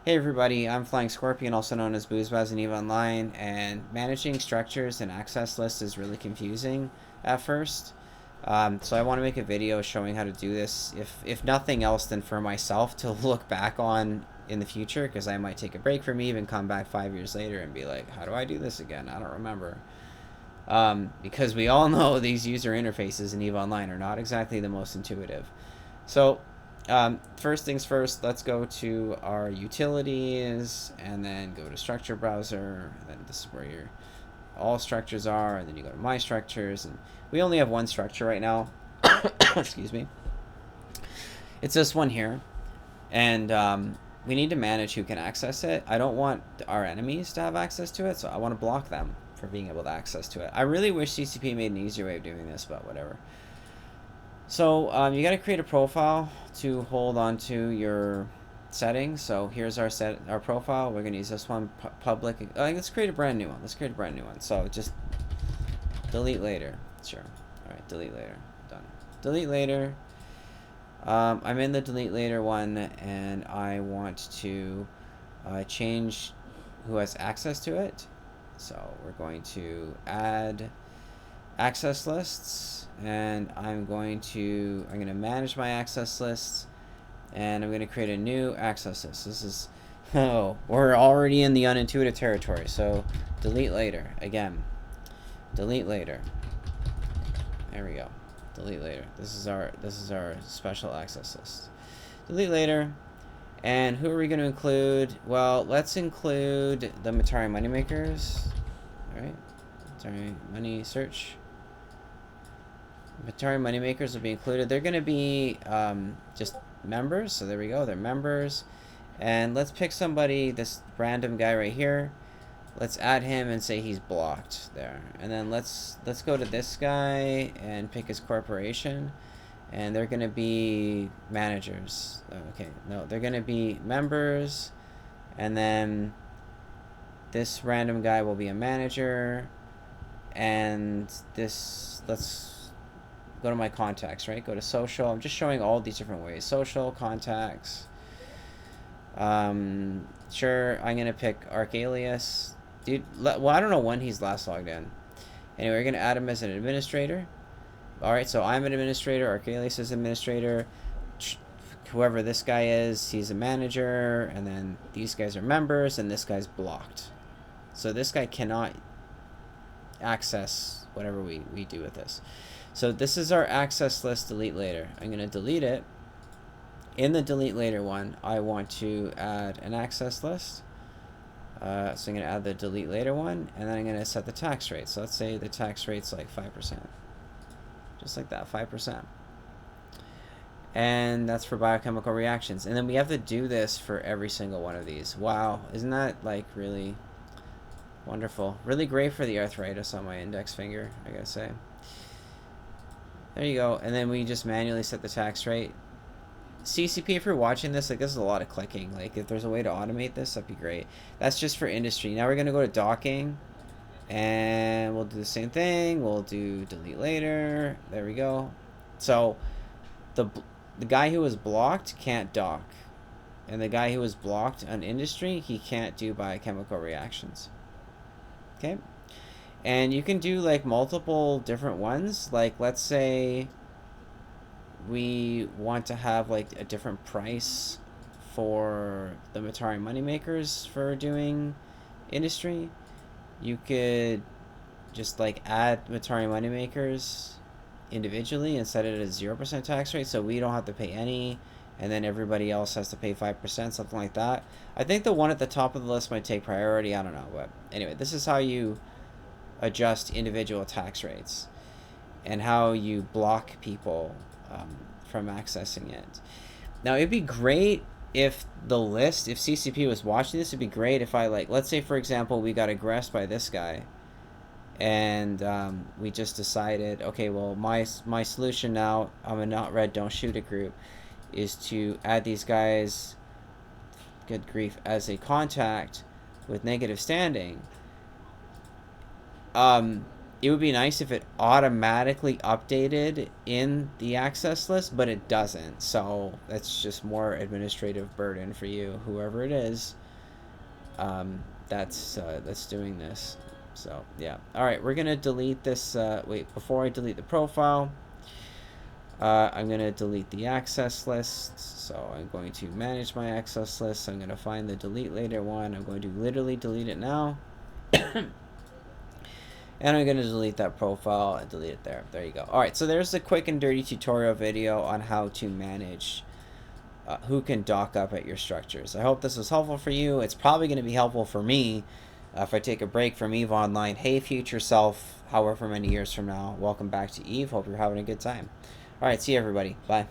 Hey everybody, I'm Flying Scorpion, also known as Boozbaz and EVE Online, and managing structures and access lists is really confusing at first. So I want to make a video showing how to do this, if nothing else than for myself to look back on in the future, because I might take a break from EVE and come back 5 years later and be like, how do I do this again? I don't remember. Because we all know these user interfaces in EVE Online are not exactly the most intuitive. So first things first, let's go to our utilities and then go to structure browser. And then this is where your all structures are, and then you go to my structures, and we only have one structure right now. Excuse me. It's this one here, and we need to manage who can access it. I don't want our enemies to have access to it, so I want to block them for being able to access to it. I really wish CCP made an easier way of doing this, but whatever. So you got to create a profile to hold on to your settings. So here's our profile. We're gonna use this one, public. Let's create a brand new one. So just delete later. Sure. All right, delete later. Done. Delete later. I'm in the delete later one, and I want to change who has access to it. So we're going to add access lists, and I'm going to manage my access lists, and I'm going to create a new access list. This is we're already in the unintuitive territory. So delete later again. Delete later. There we go. Delete later. This is our special access list. Delete later. And who are we going to include? Well, let's include the Matari Moneymakers. All right. Matari Money Search. Matari Moneymakers will be included. They're going to be just members. So there we go. They're members. And let's pick somebody, this random guy right here. Let's add him and say he's blocked there. And then let's go to this guy and pick his corporation. And they're going to be managers. Okay, no, they're going to be members. And then this random guy will be a manager. And this, let's go to my contacts, right? Go to social. I'm just showing all these different ways. Social, contacts. Sure, I'm going to pick Archalius. Dude, well, I don't know when he's last logged in. Anyway, we're going to add him as an administrator. Alright, so I'm an administrator. Archalius is an administrator. Whoever this guy is, he's a manager. And then these guys are members, and this guy's blocked. So this guy cannot access whatever we do with this. So this is our access list delete later. I'm going to delete it. In the delete later one, I want to add an access list. So I'm going to add the delete later one, and then I'm going to set the tax rate. So let's say the tax rate's like 5%. Just like that, 5%. And that's for biochemical reactions. And then we have to do this for every single one of these. Wow, isn't that like really wonderful? Really great for the arthritis on my index finger, I gotta say. There you go. And then we just manually set the tax rate. CCP, if you're watching this, like, this is a lot of clicking. Like, if there's a way to automate this, that'd be great. That's just for industry. Now we're going to go to docking, and we'll do the same thing. We'll do delete later. There we go. So the guy who was blocked can't dock, and the guy who was blocked on industry, he can't do biochemical reactions. Okay, and you can do like multiple different ones. Like, let's say we want to have like a different price for the Matari Moneymakers for doing industry. You could just like add Matari Moneymakers individually and set it at a 0% tax rate, so we don't have to pay any, and then everybody else has to pay 5%, something like that. I think the one at the top of the list might take priority. I don't know, but anyway, this is how you adjust individual tax rates and how you block people from accessing it. Now, it'd be great if the list, if CCP was watching this, it'd be great if I, like, let's say, for example, we got aggressed by this guy, and we just decided, okay, well, my solution now, I'm a not red, don't shoot it group, is to add these guys, good grief, as a contact with negative standing. it would be nice if it automatically updated in the access list, but it doesn't. So that's just more administrative burden for you, whoever it is, that's doing this. So yeah. All right, we're gonna delete this. Wait, before I delete the profile, I'm gonna delete the access list. So I'm going to manage my access list. I'm gonna find the delete later one. I'm going to literally delete it now. And I'm going to delete that profile and delete it there. There you go. Alright, so there's a quick and dirty tutorial video on how to manage who can dock up at your structures. I hope this was helpful for you. It's probably going to be helpful for me if I take a break from EVE Online. Hey, future self, however many years from now, welcome back to EVE. Hope you're having a good time. Alright, see you everybody. Bye.